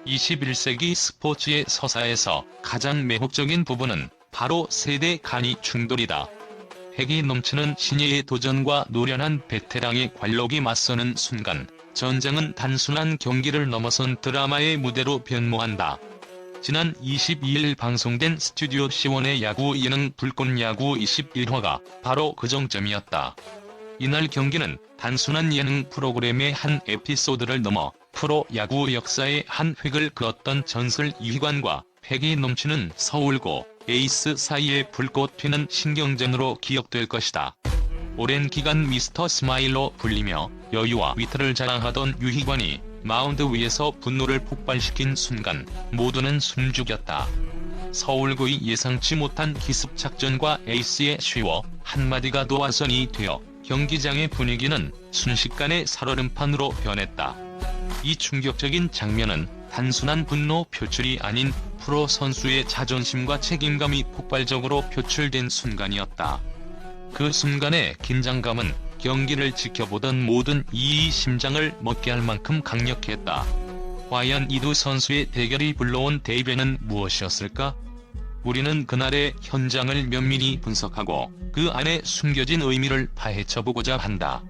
21세기 스포츠의 서사에서 가장 매혹적인 부분은 바로 세대 간의 충돌이다. 패기 넘치는 신예의 도전과 노련한 베테랑의 관록이 맞서는 순간, 전장은 단순한 경기를 넘어선 드라마의 무대로 변모한다. 지난 22일 방송된 스튜디오 C1의 야구 예능 불꽃야구 21화가 바로 그 정점이었다. 이날 경기는 단순한 예능 프로그램의 한 에피소드를 넘어 프로야구 역사의 한 획을 그었던 전설 이휘관과 패기 넘치는 서울고 에이스 사이의 불꽃 튀는 신경전으로 기억될 것이다. 오랜 기간 미스터 스마일로 불리며 여유와 위트를 자랑하던 유희관이 마운드 위에서 분노를 폭발시킨 순간 모두는 숨죽였다. 서울고의 예상치 못한 기습 작전과 에이스의 쉬워 한마디가 도화선이 되어 경기장의 분위기는 순식간에 살얼음판으로 변했다. 이 충격적인 장면은 단순한 분노 표출이 아닌 프로 선수의 자존심과 책임감이 폭발적으로 표출된 순간이었다. 그 순간의 긴장감은 경기를 지켜보던 모든 이의 심장을 먹게 할 만큼 강력했다. 과연 이 두 선수의 대결이 불러온 대변은 무엇이었을까? 우리는 그날의 현장을 면밀히 분석하고 그 안에 숨겨진 의미를 파헤쳐보고자 한다.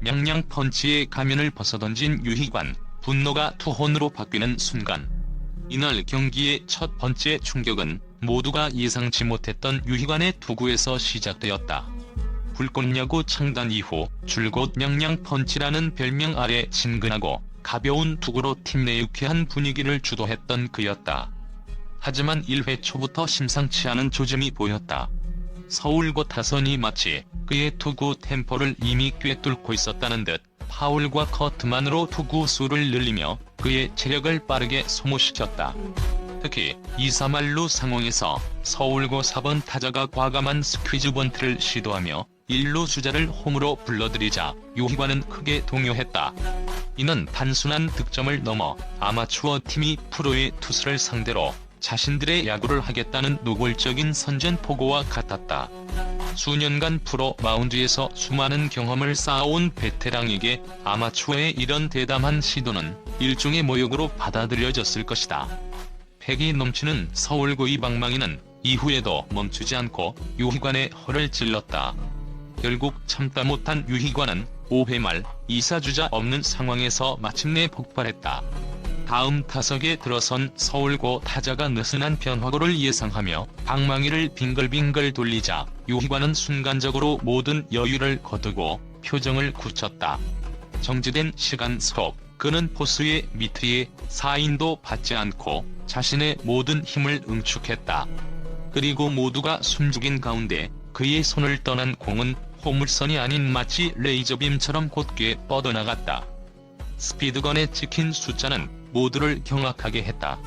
냥냥 펀치의 가면을 벗어던진 유희관, 분노가 투혼으로 바뀌는 순간. 이날 경기의 첫 번째 충격은 모두가 예상치 못했던 유희관의 투구에서 시작되었다. 불꽃야구 창단 이후 줄곧 냥냥 펀치라는 별명 아래 친근하고 가벼운 투구로 팀 내 유쾌한 분위기를 주도했던 그였다. 하지만 1회 초부터 심상치 않은 조짐이 보였다. 서울고 타선이 마치 그의 투구 템포를 이미 꿰뚫고 있었다는 듯 파울과 커트만으로 투구 수를 늘리며 그의 체력을 빠르게 소모시켰다. 특히 2-3할루 상황에서 서울고 4번 타자가 과감한 스퀴즈 번트를 시도하며 1루 주자를 홈으로 불러들이자 유희관은 크게 동요했다. 이는 단순한 득점을 넘어 아마추어 팀이 프로의 투수를 상대로 자신들의 야구를 하겠다는 노골적인 선전포고와 같았다. 수년간 프로 마운드에서 수많은 경험을 쌓아온 베테랑에게 아마추어의 이런 대담한 시도는 일종의 모욕으로 받아들여졌을 것이다. 패기 넘치는 서울고의 방망이는 이후에도 멈추지 않고 유희관의 허를 찔렀다. 결국 참다 못한 유희관은 5회 말 2사주자 없는 상황에서 마침내 폭발했다. 다음 타석에 들어선 서울고 타자가 느슨한 변화구를 예상하며 방망이를 빙글빙글 돌리자 유희관은 순간적으로 모든 여유를 거두고 표정을 굳혔다. 정지된 시간 속 그는 포수의 미트에 사인도 받지 않고 자신의 모든 힘을 응축했다. 그리고 모두가 숨죽인 가운데 그의 손을 떠난 공은 호물선이 아닌 마치 레이저빔처럼 곧게 뻗어나갔다. 스피드건에 찍힌 숫자는 모두를 경악하게 했다.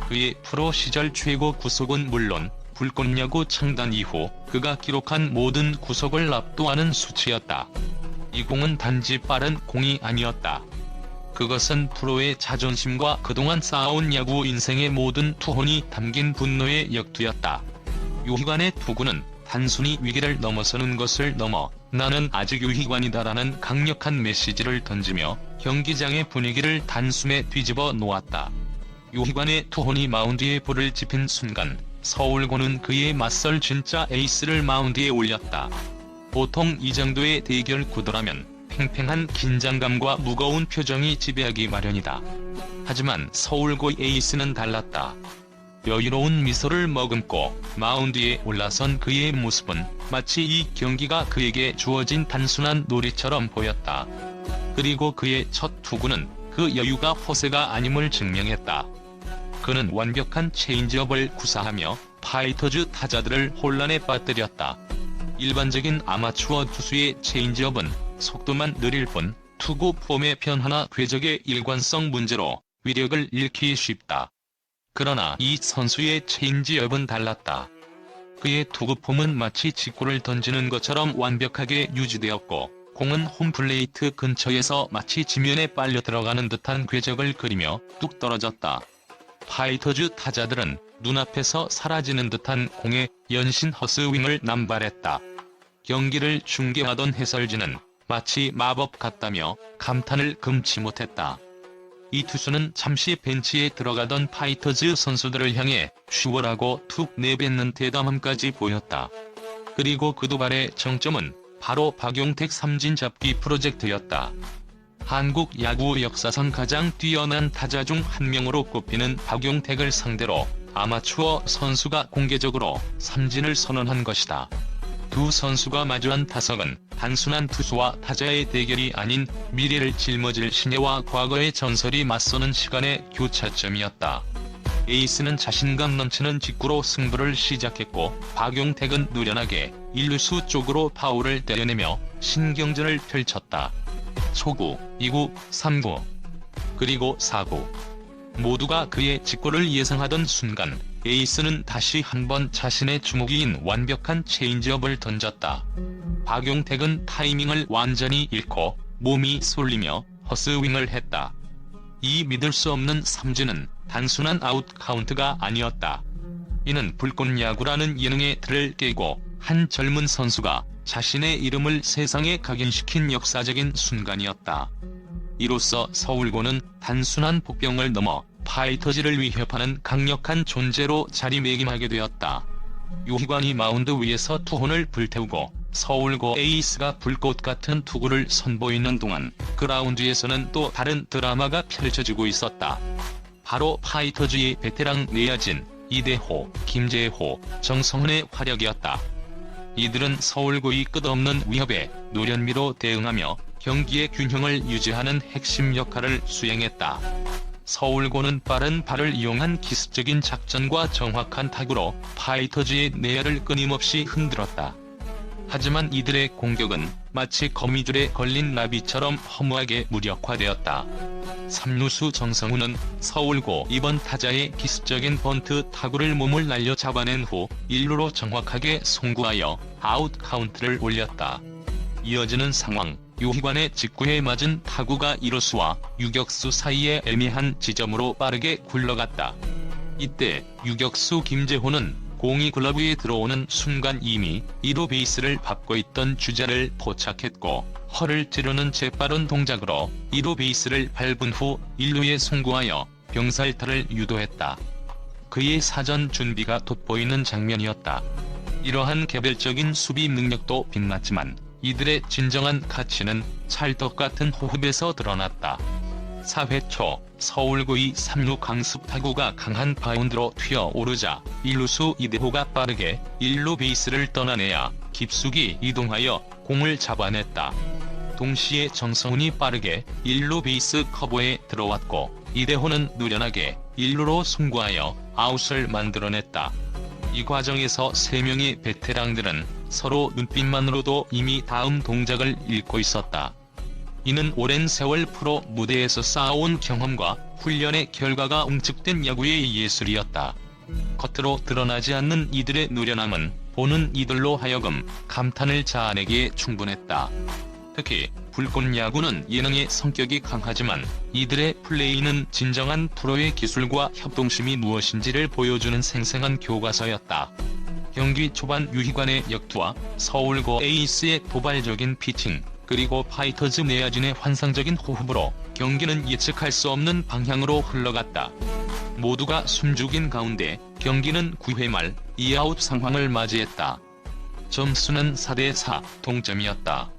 그의 프로 시절 최고 구속은 물론 불꽃야구 창단 이후 그가 기록한 모든 구속을 압도하는 수치였다. 이 공은 단지 빠른 공이 아니었다. 그것은 프로의 자존심과 그동안 쌓아온 야구 인생의 모든 투혼이 담긴 분노의 역두였다. 유희관의 투구는 단순히 위기를 넘어서는 것을 넘어 나는 아직 유희관이다라는 강력한 메시지를 던지며 경기장의 분위기를 단숨에 뒤집어 놓았다. 유희관의 투혼이 마운드에 불을 지핀 순간 서울고는 그에 맞설 진짜 에이스를 마운드에 올렸다. 보통 이 정도의 대결 구도라면 팽팽한 긴장감과 무거운 표정이 지배하기 마련이다. 하지만 서울고 에이스는 달랐다. 여유로운 미소를 머금고 마운드에 올라선 그의 모습은 마치 이 경기가 그에게 주어진 단순한 놀이처럼 보였다. 그리고 그의 첫 투구는 그 여유가 허세가 아님을 증명했다. 그는 완벽한 체인지업을 구사하며 파이터즈 타자들을 혼란에 빠뜨렸다. 일반적인 아마추어 투수의 체인지업은 속도만 느릴 뿐 투구 폼의 변화나 궤적의 일관성 문제로 위력을 잃기 쉽다. 그러나 이 선수의 체인지업은 달랐다. 그의 투구 폼은 마치 직구를 던지는 것처럼 완벽하게 유지되었고 공은 홈플레이트 근처에서 마치 지면에 빨려 들어가는 듯한 궤적을 그리며 뚝 떨어졌다. 파이터즈 타자들은 눈앞에서 사라지는 듯한 공의 연신 헛스윙을 남발했다. 경기를 중계하던 해설진은 마치 마법 같다며 감탄을 금치 못했다. 이 투수는 잠시 벤치에 들어가던 파이터즈 선수들을 향해 쉬워라고 툭 내뱉는 대담함까지 보였다. 그리고 그 도발의 정점은 바로 박용택 삼진 잡기 프로젝트였다. 한국 야구 역사상 가장 뛰어난 타자 중 한 명으로 꼽히는 박용택을 상대로 아마추어 선수가 공개적으로 삼진을 선언한 것이다. 두 선수가 마주한 타석은 단순한 투수와 타자의 대결이 아닌 미래를 짊어질 신예와 과거의 전설이 맞서는 시간의 교차점이었다. 에이스는 자신감 넘치는 직구로 승부를 시작했고 박용택은 노련하게 1루수 쪽으로 파울을 때려내며 신경전을 펼쳤다. 초구, 2구, 3구, 그리고 4구. 모두가 그의 직구를 예상하던 순간 에이스는 다시 한번 자신의 주목이인 완벽한 체인지업을 던졌다. 박용택은 타이밍을 완전히 잃고 몸이 쏠리며 헛스윙을 했다. 이 믿을 수 없는 삼진은 단순한 아웃 카운트가 아니었다. 이는 불꽃야구라는 예능의 틀을 깨고 한 젊은 선수가 자신의 이름을 세상에 각인시킨 역사적인 순간이었다. 이로써 서울고는 단순한 복병을 넘어 파이터즈를 위협하는 강력한 존재로 자리매김하게 되었다. 유희관이 마운드 위에서 투혼을 불태우고 서울고 에이스가 불꽃 같은 투구를 선보이는 동안 그라운드에서는 또 다른 드라마가 펼쳐지고 있었다. 바로 파이터즈의 베테랑 내야진, 이대호, 김재호, 정성훈의 활약이었다. 이들은 서울고의 끝없는 위협에 노련미로 대응하며 경기의 균형을 유지하는 핵심 역할을 수행했다. 서울고는 빠른 발을 이용한 기습적인 작전과 정확한 타구로 파이터즈의 내야를 끊임없이 흔들었다. 하지만 이들의 공격은 마치 거미줄에 걸린 나비처럼 허무하게 무력화되었다. 3루수 정성훈은 서울고 2번 타자의 기습적인 번트 타구를 몸을 날려 잡아낸 후 1루로 정확하게 송구하여 아웃 카운트를 올렸다. 이어지는 상황, 유희관의 직구에 맞은 타구가 1루수와 유격수 사이의 애매한 지점으로 빠르게 굴러갔다. 이때 유격수 김재호는 공이 글러브에 들어오는 순간 이미 1루 베이스를 밟고 있던 주자를 포착했고 허를 찌르는 재빠른 동작으로 1루 베이스를 밟은 후 1루에 송구하여 병살타를 유도했다. 그의 사전 준비가 돋보이는 장면이었다. 이러한 개별적인 수비 능력도 빛났지만 이들의 진정한 가치는 찰떡같은 호흡에서 드러났다. 4회 초 서울고의 3루 강습 타구가 강한 바운드로 튀어오르자 1루수 이대호가 빠르게 1루 베이스를 떠나내야 깊숙이 이동하여 공을 잡아냈다. 동시에 정성훈이 빠르게 1루 베이스 커버에 들어왔고 이대호는 노련하게 1루로 송구하여 아웃을 만들어냈다. 이 과정에서 3명의 베테랑들은 서로 눈빛만으로도 이미 다음 동작을 읽고 있었다. 이는 오랜 세월 프로 무대에서 쌓아온 경험과 훈련의 결과가 응축된 야구의 예술이었다. 겉으로 드러나지 않는 이들의 노련함은 보는 이들로 하여금 감탄을 자아내기에 충분했다. 특히 불꽃야구는 예능의 성격이 강하지만 이들의 플레이는 진정한 프로의 기술과 협동심이 무엇인지를 보여주는 생생한 교과서였다. 경기 초반 유희관의 역투와 서울고 에이스의 도발적인 피칭, 그리고 파이터즈 내야진의 환상적인 호흡으로 경기는 예측할 수 없는 방향으로 흘러갔다. 모두가 숨죽인 가운데 경기는 9회 말 2아웃 상황을 맞이했다. 점수는 4대4 동점이었다.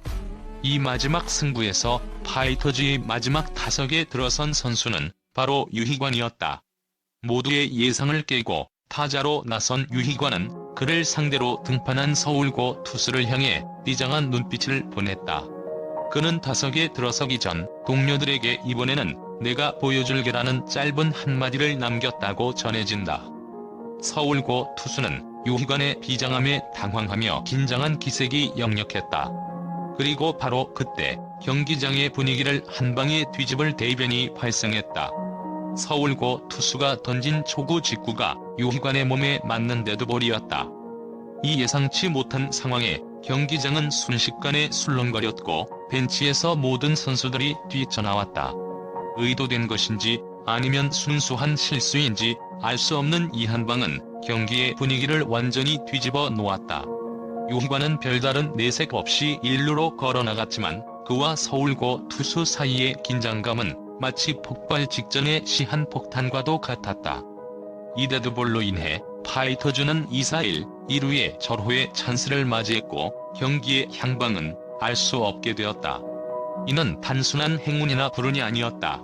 이 마지막 승부에서 파이터즈의 마지막 타석에 들어선 선수는 바로 유희관이었다. 모두의 예상을 깨고 타자로 나선 유희관은 그를 상대로 등판한 서울고 투수를 향해 비장한 눈빛을 보냈다. 그는 타석에 들어서기 전 동료들에게 이번에는 내가 보여줄게라는 짧은 한마디를 남겼다고 전해진다. 서울고 투수는 유희관의 비장함에 당황하며 긴장한 기색이 역력했다. 그리고 바로 그때 경기장의 분위기를 한방에 뒤집을 대변이 발생했다. 서울고 투수가 던진 초구 직구가 유희관의 몸에 맞는데도 볼이었다. 이 예상치 못한 상황에 경기장은 순식간에 술렁거렸고 벤치에서 모든 선수들이 뛰쳐나왔다. 의도된 것인지 아니면 순수한 실수인지 알 수 없는 이 한방은 경기의 분위기를 완전히 뒤집어 놓았다. 유희관은 별다른 내색 없이 1루로 걸어나갔지만 그와 서울고 투수 사이의 긴장감은 마치 폭발 직전의 시한폭탄과도 같았다. 이 데드볼로 인해 파이터즈는 2-4-1, 1루의 절호의 찬스를 맞이했고 경기의 향방은 알 수 없게 되었다. 이는 단순한 행운이나 불운이 아니었다.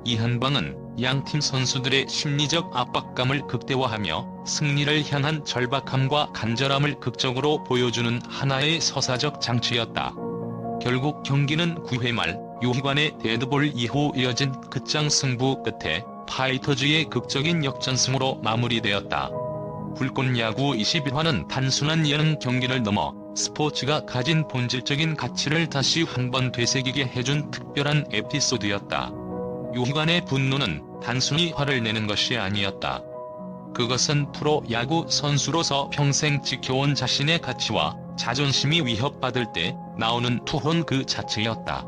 이 한 방은 양팀 선수들의 심리적 압박감을 극대화하며 승리를 향한 절박함과 간절함을 극적으로 보여주는 하나의 서사적 장치였다. 결국 경기는 9회 말 요희관의 데드볼 이후 이어진 끝장 승부 끝에 파이터즈의 극적인 역전승으로 마무리되었다. 불꽃야구 21화는 단순한 예능 경기를 넘어 스포츠가 가진 본질적인 가치를 다시 한번 되새기게 해준 특별한 에피소드였다. 요희관의 분노는 단순히 화를 내는 것이 아니었다. 그것은 프로야구 선수로서 평생 지켜온 자신의 가치와 자존심이 위협받을 때 나오는 투혼 그 자체였다.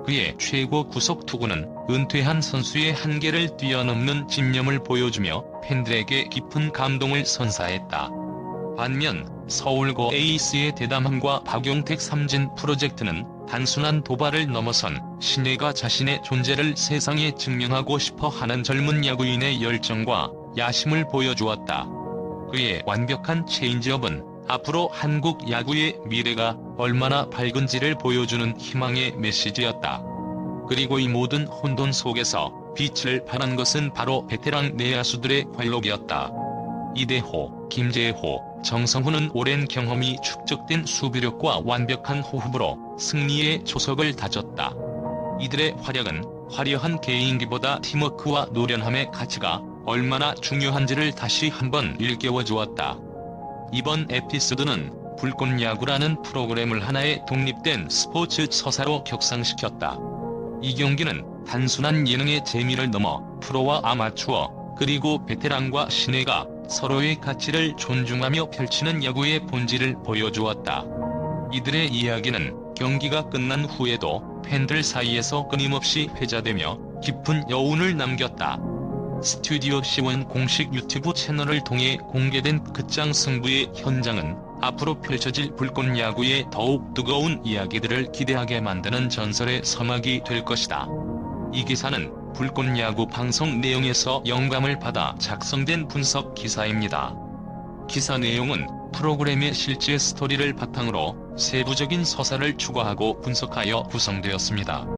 그의 최고 구속 투구는 은퇴한 선수의 한계를 뛰어넘는 집념을 보여주며 팬들에게 깊은 감동을 선사했다. 반면 서울고 에이스의 대담함과 박용택 삼진 프로젝트는 단순한 도발을 넘어선 신예가 자신의 존재를 세상에 증명하고 싶어하는 젊은 야구인의 열정과 야심을 보여주었다. 그의 완벽한 체인지업은 앞으로 한국 야구의 미래가 얼마나 밝은지를 보여주는 희망의 메시지였다. 그리고 이 모든 혼돈 속에서 빛을 발한 것은 바로 베테랑 내야수들의 활약이었다. 이대호, 김재호, 정성훈은 오랜 경험이 축적된 수비력과 완벽한 호흡으로 승리의 초석을 다졌다. 이들의 활약은 화려한 개인기보다 팀워크와 노련함의 가치가 얼마나 중요한지를 다시 한번 일깨워주었다. 이번 에피소드는 불꽃야구라는 프로그램을 하나의 독립된 스포츠 서사로 격상시켰다. 이 경기는 단순한 예능의 재미를 넘어 프로와 아마추어, 그리고 베테랑과 신예가 서로의 가치를 존중하며 펼치는 야구의 본질을 보여주었다. 이들의 이야기는 경기가 끝난 후에도 팬들 사이에서 끊임없이 회자되며 깊은 여운을 남겼다. 스튜디오 C1 공식 유튜브 채널을 통해 공개된 끝장 승부의 현장은 앞으로 펼쳐질 불꽃야구의 더욱 뜨거운 이야기들을 기대하게 만드는 전설의 서막이 될 것이다. 이 기사는 불꽃야구 방송 내용에서 영감을 받아 작성된 분석 기사입니다. 기사 내용은 프로그램의 실제 스토리를 바탕으로 세부적인 서사를 추가하고 분석하여 구성되었습니다.